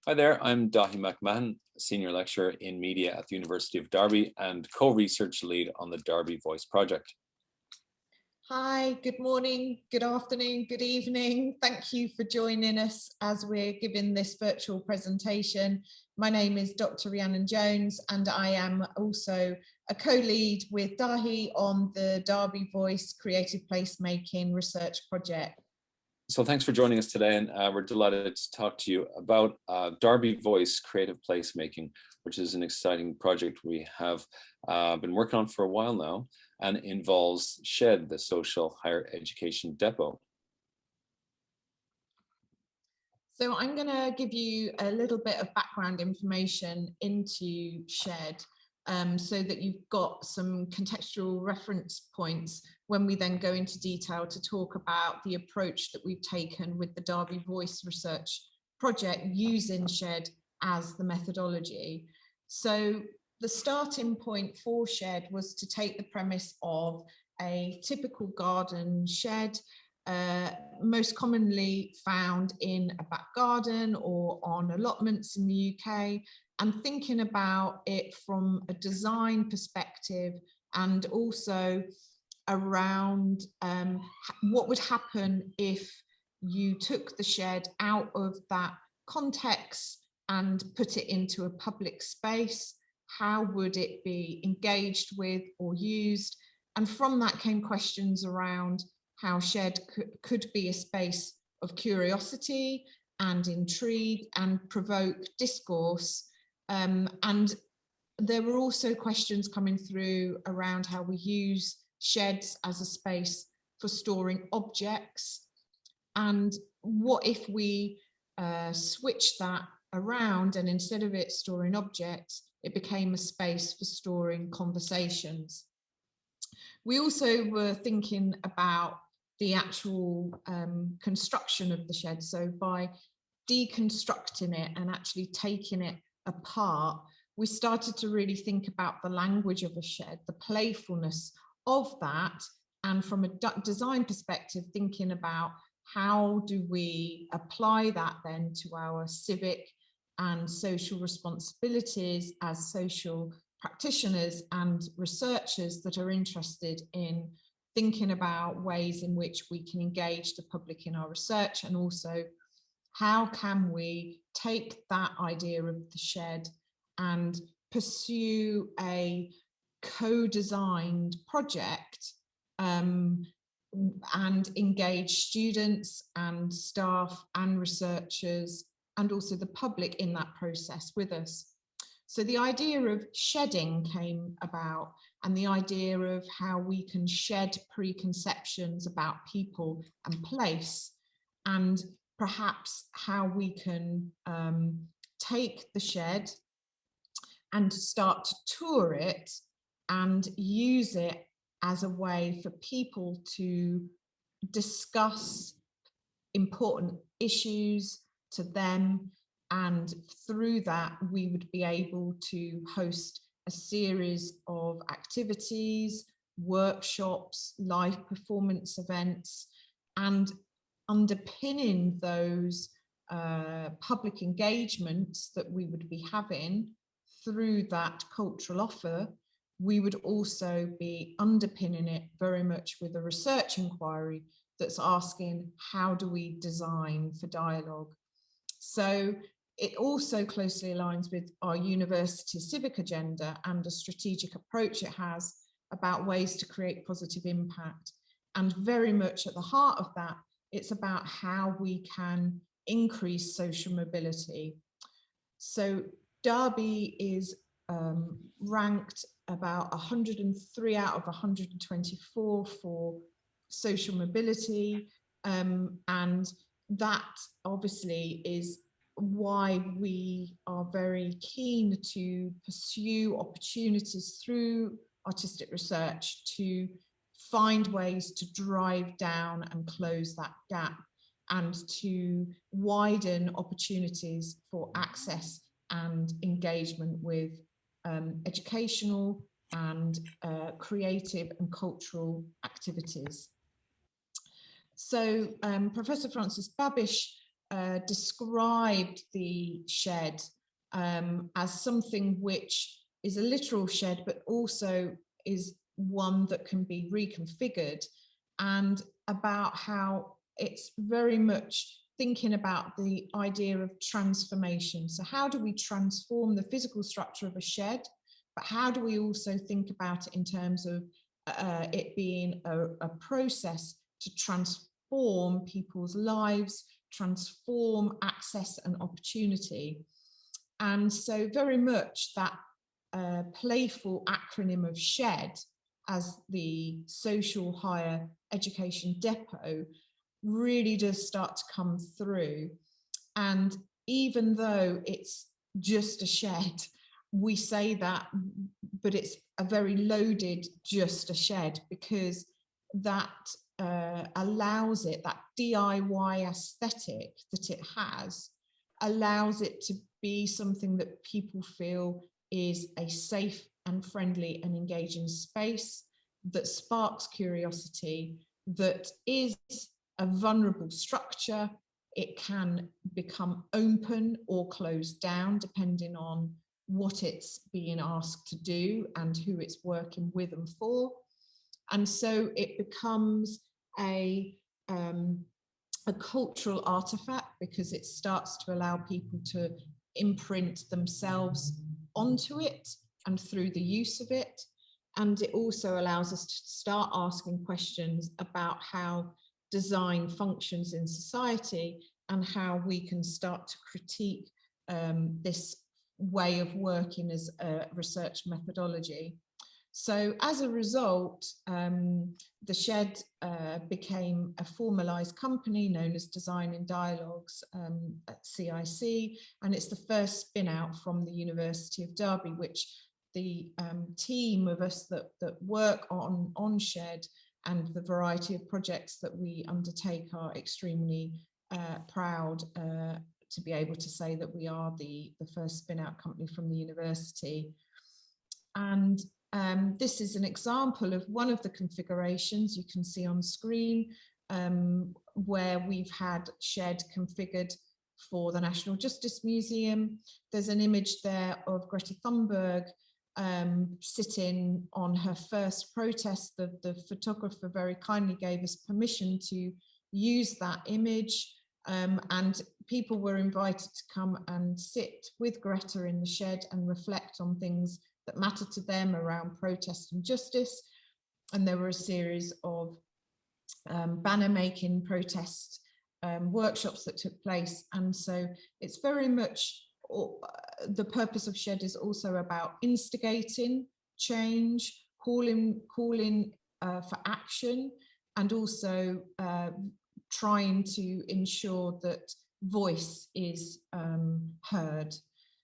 Hi there, I'm DMcMahon, Senior Lecturer in Media at the University of Derby and co-research lead on the Derby Voice project. Hi, good morning, good afternoon, good evening. Thank you for joining us as we're giving this virtual presentation. My name is Dr. RJones and I am also a co-lead with Dahi on the Derby Voice Creative Placemaking Research Project. So thanks for joining us today, and we're delighted to talk to you about Derby Voice Creative Placemaking, which is an exciting project we have been working on for a while now, and involves SHED, the Social Higher Education Depot. So I'm going to give you a little bit of background information into SHED so that you've got some contextual reference points when we then go into detail to talk about the approach that we've taken with the Derby Voice Research Project using SHED as the methodology. So the starting point for SHED was to take the premise of a typical garden shed, most commonly found in a back garden or on allotments in the UK, and thinking about it from a design perspective and also around what would happen if you took the shed out of that context and put it into a public space. How would it be engaged with or used? And from that came questions around how SHED could be a space of curiosity and intrigue and provoke discourse. And there were also questions coming through around how we use sheds as a space for storing objects. And what if we switch that around, and instead of it storing objects, it became a space for storing conversations. We also were thinking about the actual construction of the shed. So by deconstructing it and actually taking it apart, we started to really think about the language of a shed, the playfulness of that, and from a design perspective, thinking about how do we apply that then to our civic and social responsibilities as social practitioners and researchers that are interested in thinking about ways in which we can engage the public in our research, and also how can we take that idea of the shed and pursue a co-designed project and engage students and staff and researchers and also the public in that process with us. So the idea of shedding came about, and the idea of how we can shed preconceptions about people and place, and perhaps how we can take the shed and start to tour it and use it as a way for people to discuss important issues to them, and through that we would be able to host a series of activities, workshops, live performance events, and underpinning those public engagements that we would be having through that cultural offer, we would also be underpinning it very much with a research inquiry that's asking, how do we design for dialogue? So it also closely aligns with our university civic agenda and a strategic approach it has about ways to create positive impact. And very much at the heart of that, it's about how we can increase social mobility. So Derby is ranked about 103 out of 124 for social mobility, and that obviously is why we are very keen to pursue opportunities through artistic research to find ways to drive down and close that gap and to widen opportunities for access and engagement with educational and creative and cultural activities. So Professor Francis Babish described the shed as something which is a literal shed, but also is one that can be reconfigured, and about how it's very much thinking about the idea of transformation. So how do we transform the physical structure of a shed, but how do we also think about it in terms of it being a process to transform people's lives, transform access and opportunity. And so very much that playful acronym of SHED as the social higher education depot really does start to come through. And even though it's just a shed, we say that, but it's a very loaded just a shed, because that allows it, that DIY aesthetic that it has, allows it to be something that people feel is a safe and friendly and engaging space that sparks curiosity, that is a vulnerable structure. It can become open or closed down depending on what it's being asked to do and who it's working with and for. And so it becomes a cultural artifact, because it starts to allow people to imprint themselves onto it and through the use of it. And it also allows us to start asking questions about how design functions in society and how we can start to critique this way of working as a research methodology. So as a result, the shed became a formalised company known as Design in Dialogues at CIC, and it's the first spin out from the University of Derby, which the team of us that work on shed and the variety of projects that we undertake are extremely proud to be able to say that we are the first spin out company from the university. And this is an example of one of the configurations you can see on screen, where we've had shed configured for the National Justice Museum. There's an image there of Greta Thunberg sitting on her first protest. The photographer very kindly gave us permission to use that image, and people were invited to come and sit with Greta in the shed and reflect on things that matter to them around protest and justice. And there were a series of banner making protest workshops that took place. And so it's very much the purpose of shed is also about instigating change, calling for action, and also trying to ensure that voice is heard.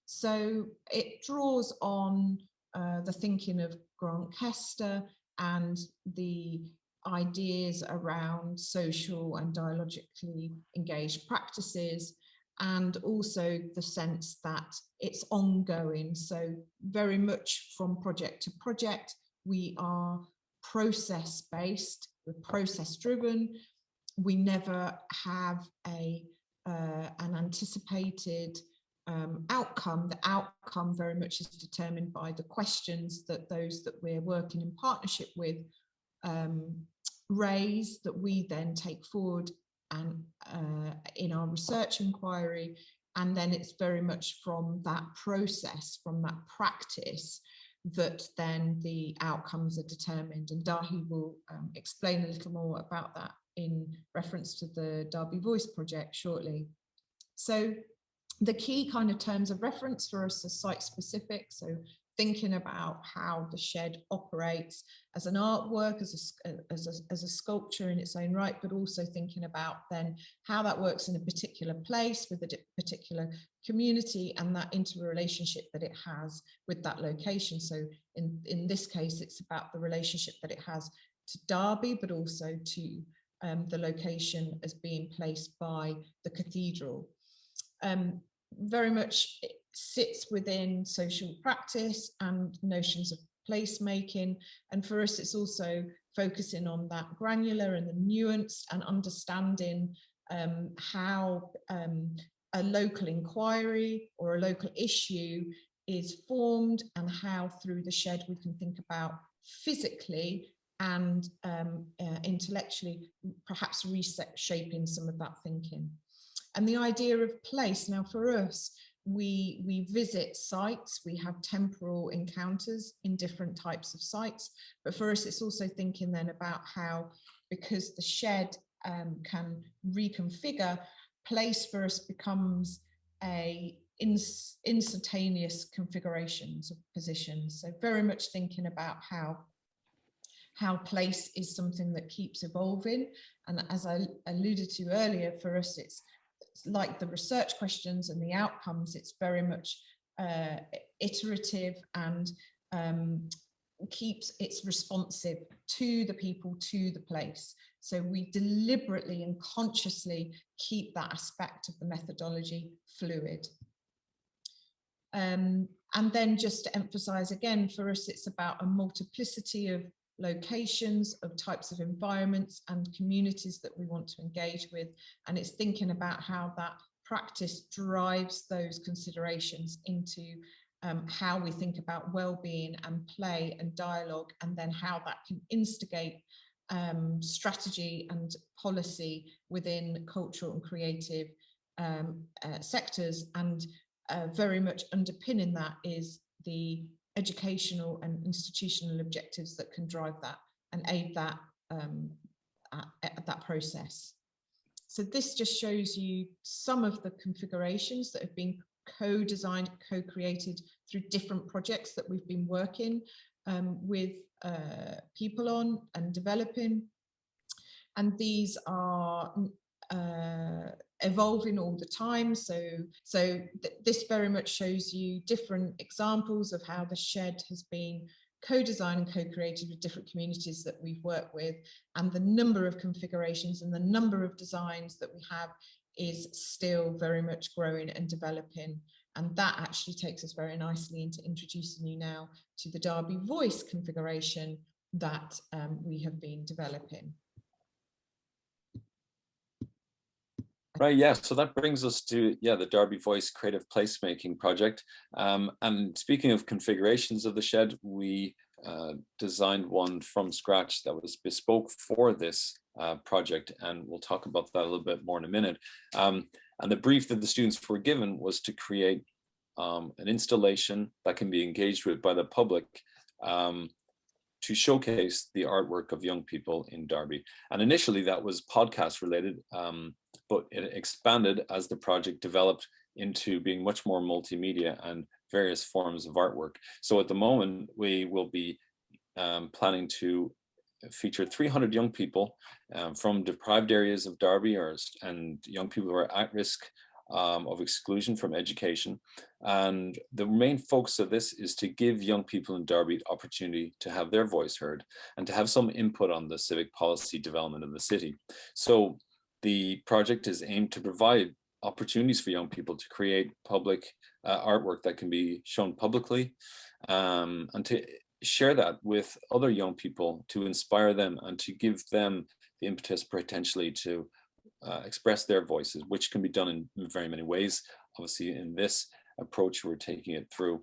So it draws on the thinking of Grant Kester and the ideas around social and dialogically engaged practices, and also the sense that it's ongoing. So very much from project to project, we are process-based, we're process-driven. We never have an anticipated outcome. The outcome very much is determined by the questions that those that we're working in partnership with raise, that we then take forward and in our research inquiry. And then it's very much from that process, from that practice, that then the outcomes are determined. And Dahi will explain a little more about that in reference to the Derby Voice project shortly. So the key kind of terms of reference for us are site specific. So thinking about how the shed operates as an artwork, as a sculpture in its own right, but also thinking about then how that works in a particular place with a particular community and that interrelationship that it has with that location. So in this case, it's about the relationship that it has to Derby, but also to the location as being placed by the cathedral. Very much it sits within social practice and notions of placemaking, and for us it's also focusing on that granular and the nuanced and understanding how a local inquiry or a local issue is formed, and how through the shed we can think about physically and intellectually perhaps reshaping some of that thinking. And the idea of place, now for us, we visit sites, we have temporal encounters in different types of sites, but for us it's also thinking then about how, because the shed can reconfigure, place for us becomes a instantaneous configurations of positions. So very much thinking about how place is something that keeps evolving. And as I alluded to earlier, for us it's like the research questions and the outcomes, it's very much iterative and it's responsive to the people, to the place. So we deliberately and consciously keep that aspect of the methodology fluid. And then just to emphasize again, for us it's about a multiplicity of locations, of types of environments and communities that we want to engage with, and it's thinking about how that practice drives those considerations into how we think about well-being and play and dialogue, and then how that can instigate strategy and policy within cultural and creative sectors. And very much underpinning that is the educational and institutional objectives that can drive that and aid that that process. So this just shows you some of the configurations that have been co-designed, co-created through different projects that we've been working with people on and developing. And these are evolving all the time. So this very much shows you different examples of how the shed has been co-designed and co-created with different communities that we've worked with, and the number of configurations and the number of designs that we have is still very much growing and developing. And that actually takes us very nicely into introducing you now to the Derby Voice configuration that we have been developing. Right, yeah, so that brings us to, the Derby Voice Creative Placemaking project. And speaking of configurations of the shed, we designed one from scratch that was bespoke for this project, and we'll talk about that a little bit more in a minute. And the brief that the students were given was to create an installation that can be engaged with by the public to showcase the artwork of young people in Derby. And initially that was podcast related, but it expanded as the project developed into being much more multimedia and various forms of artwork. So at the moment, we will be planning to feature 300 young people from deprived areas of Derby, and young people who are at risk of exclusion from education. And the main focus of this is to give young people in Derby the opportunity to have their voice heard and to have some input on the civic policy development of the city. So the project is aimed to provide opportunities for young people to create public artwork that can be shown publicly, and to share that with other young people, to inspire them and to give them the impetus potentially to express their voices, which can be done in very many ways. Obviously, in this approach, we're taking it through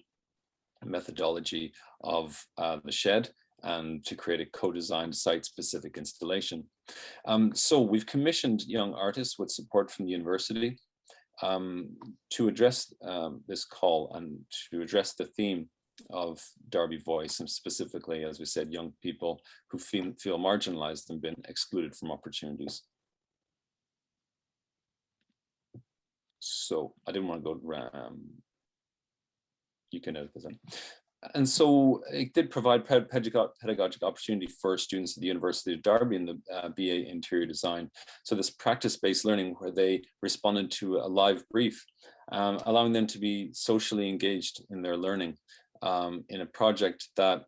a methodology of the shed, and to create a co-designed site-specific installation. So we've commissioned young artists with support from the university to address this call and to address the theme of Derby Voice, and specifically, as we said, young people who feel marginalized and been excluded from opportunities. So I didn't want to go, you can edit this in. And so it did provide pedagogic opportunity for students at the University of Derby in the BA Interior Design. So this practice-based learning where they responded to a live brief, allowing them to be socially engaged in their learning in a project that,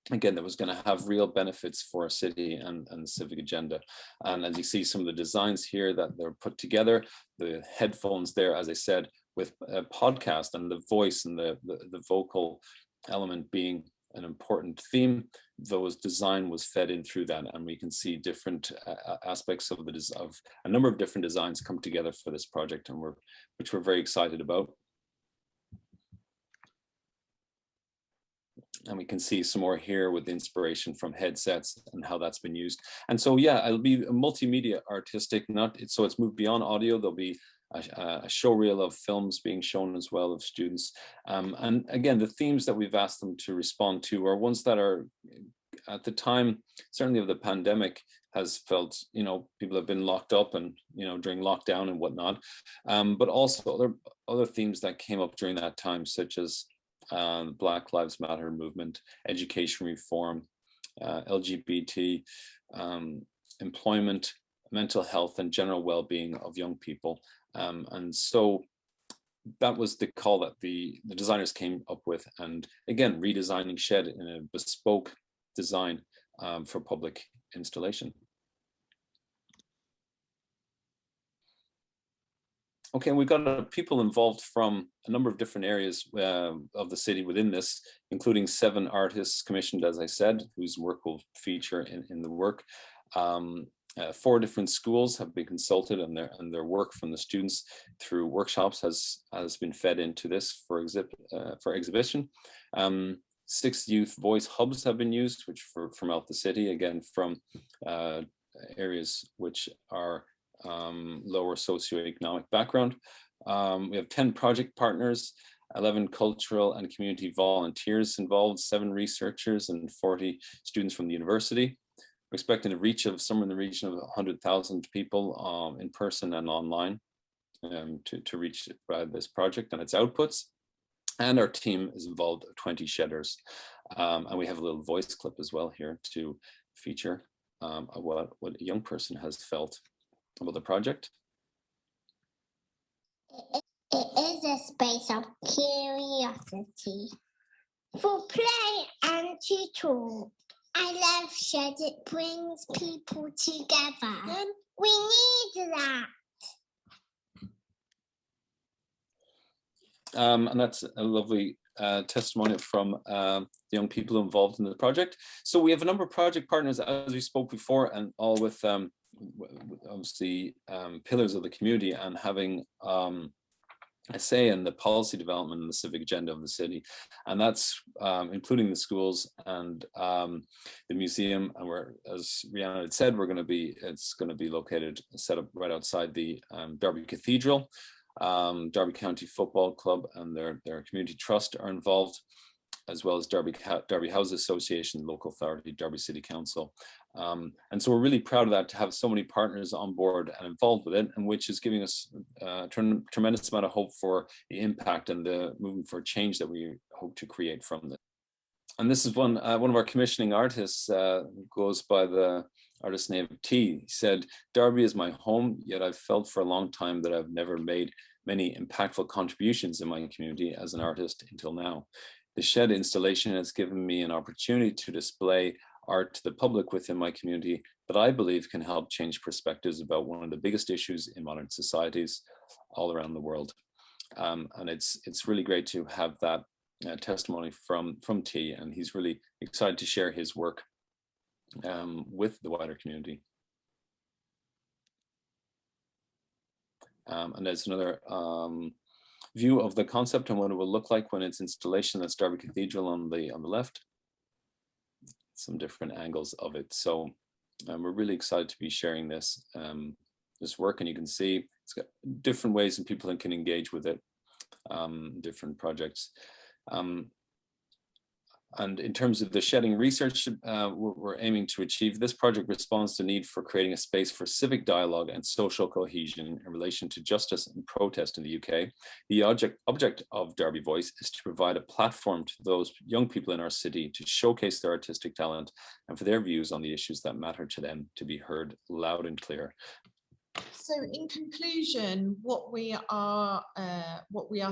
again, that was going to have real benefits for our city and the civic agenda. And as you see, some of the designs here that they're put together, the headphones there, as I said, with a podcast, and the voice and the vocal element being an important theme, those design was fed in through that, and we can see different aspects of of a number of different designs come together for this project, and which we're very excited about. And we can see some more here with the inspiration from headsets and how that's been used. And so, yeah, it'll be a multimedia artistic, so it's moved beyond audio. There'll be a show reel of films being shown as well of students. And again, the themes that we've asked them to respond to are ones that are, at the time, certainly of the pandemic, has felt, people have been locked up and, during lockdown and whatnot. But also other themes that came up during that time, such as Black Lives Matter movement, education reform, LGBT, employment, mental health, and general well-being of young people. And so that was the call that the designers came up with. And again, redesigning Shed in a bespoke design for public installation. Okay, we've got people involved from a number of different areas of the city within this, including 7 artists commissioned, as I said, whose work will feature in the work. 4 different schools have been consulted, and their work from the students through workshops has been fed into this for exhibition. 6 youth voice hubs have been used, which from out the city, again from areas which are lower socioeconomic background. We have 10 project partners, 11 cultural and community volunteers involved, 7 researchers, and 40 students from the university. We're expecting a reach of somewhere in the region of 100,000 people in person and online to reach this project and its outputs. And our team is involved, 20 shedders. And we have a little voice clip as well here to feature what a young person has felt about the project. It is a space of curiosity for play and to talk. I love Shed. It brings people together. We need that. And that's a lovely testimony from the young people involved in the project. So we have a number of project partners, as we spoke before, and all with obviously pillars of the community and having a say in the policy development and the civic agenda of the city. And that's including the schools and the museum. And as Rihanna had said, it's going to be located, set up right outside the Derby Cathedral. Derby County Football Club and their community trust are involved, as well as Derby House Association, local authority, Derby City Council. And so we're really proud of that, to have so many partners on board and involved with it, and which is giving us a tremendous amount of hope for the impact and the movement for change that we hope to create from this. And this is one of our commissioning artists, goes by the artist name T. He said, "Derby is my home, yet I've felt for a long time that I've never made many impactful contributions in my community as an artist until now. The Shed installation has given me an opportunity to display art to the public within my community that I believe can help change perspectives about one of the biggest issues in modern societies all around the world." And it's really great to have that testimony from T, and he's really excited to share his work with the wider community. And there's another view of the concept and what it will look like when it's installation. That's Derby Cathedral on the left. Some different angles of it. So we're really excited to be sharing this work, and you can see it's got different ways and people can engage with it, different projects. And in terms of the shedding research, we're aiming to achieve. This project responds to the need for creating a space for civic dialogue and social cohesion in relation to justice and protest in the UK. The object of Derby Voice is to provide a platform to those young people in our city to showcase their artistic talent and for their views on the issues that matter to them to be heard loud and clear. So in conclusion, what we are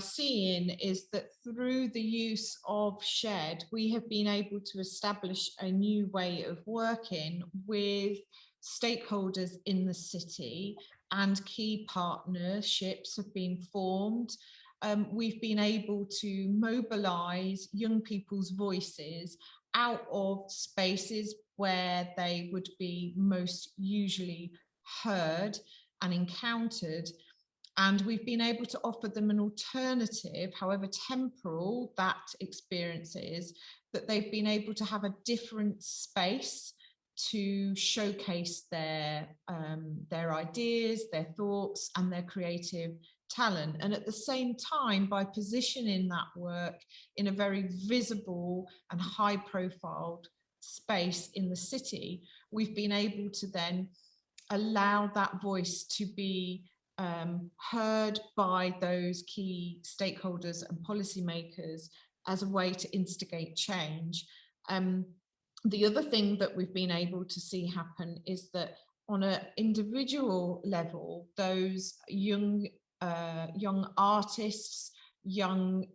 seeing is that through the use of Shed, we have been able to establish a new way of working with stakeholders in the city, and key partnerships have been formed. we've been able to mobilize young people's voices out of spaces where they would be most usually heard and encountered. And we've been able to offer them an alternative, however temporal that experience is, that they've been able to have a different space to showcase their ideas, their thoughts, and their creative talent. And at the same time, by positioning that work in a very visible and high profile space in the city, we've been able to then allow that voice to be heard by those key stakeholders and policymakers as a way to instigate change. The other thing that we've been able to see happen is that on an individual level, those young artists, young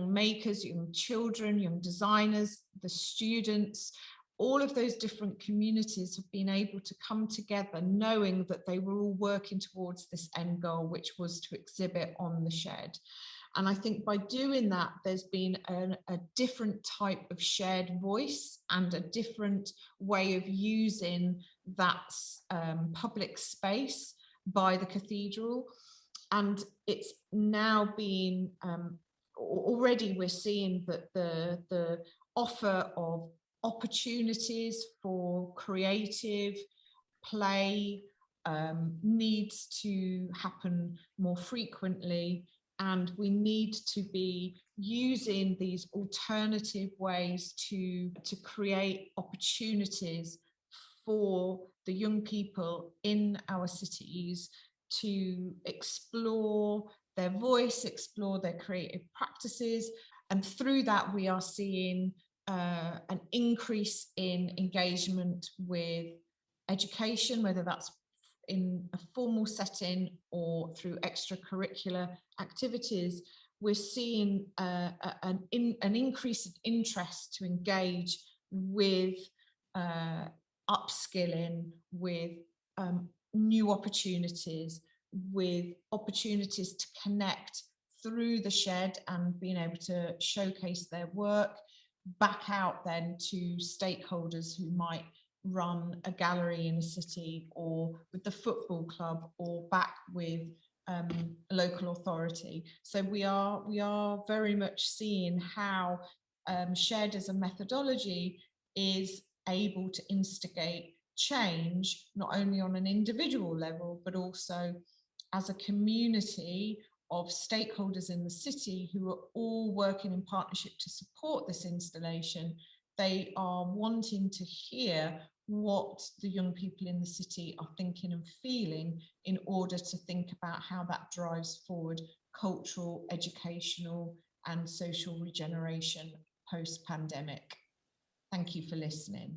makers, young children, young designers, the students, all of those different communities have been able to come together knowing that they were all working towards this end goal, which was to exhibit on the shed. And I think by doing that, there's been a different type of shared voice and a different way of using that public space by the cathedral. And it's now been, already we're seeing that the offer of opportunities for creative play needs to happen more frequently, and we need to be using these alternative ways to create opportunities for the young people in our cities to explore their voice, explore their creative practices. And through that, we are seeing an increase in engagement with education, whether that's in a formal setting or through extracurricular activities. We're seeing an increase in interest to engage with upskilling, with new opportunities, with opportunities to connect through the shed and being able to showcase their work back out then to stakeholders who might run a gallery in a city, or with the football club, or back with a local authority. So we are very much seeing how shared as a methodology is able to instigate change, not only on an individual level, but also as a community of stakeholders in the city who are all working in partnership to support this installation. They are wanting to hear what the young people in the city are thinking and feeling in order to think about how that drives forward cultural, educational, and social regeneration post-pandemic. Thank you for listening.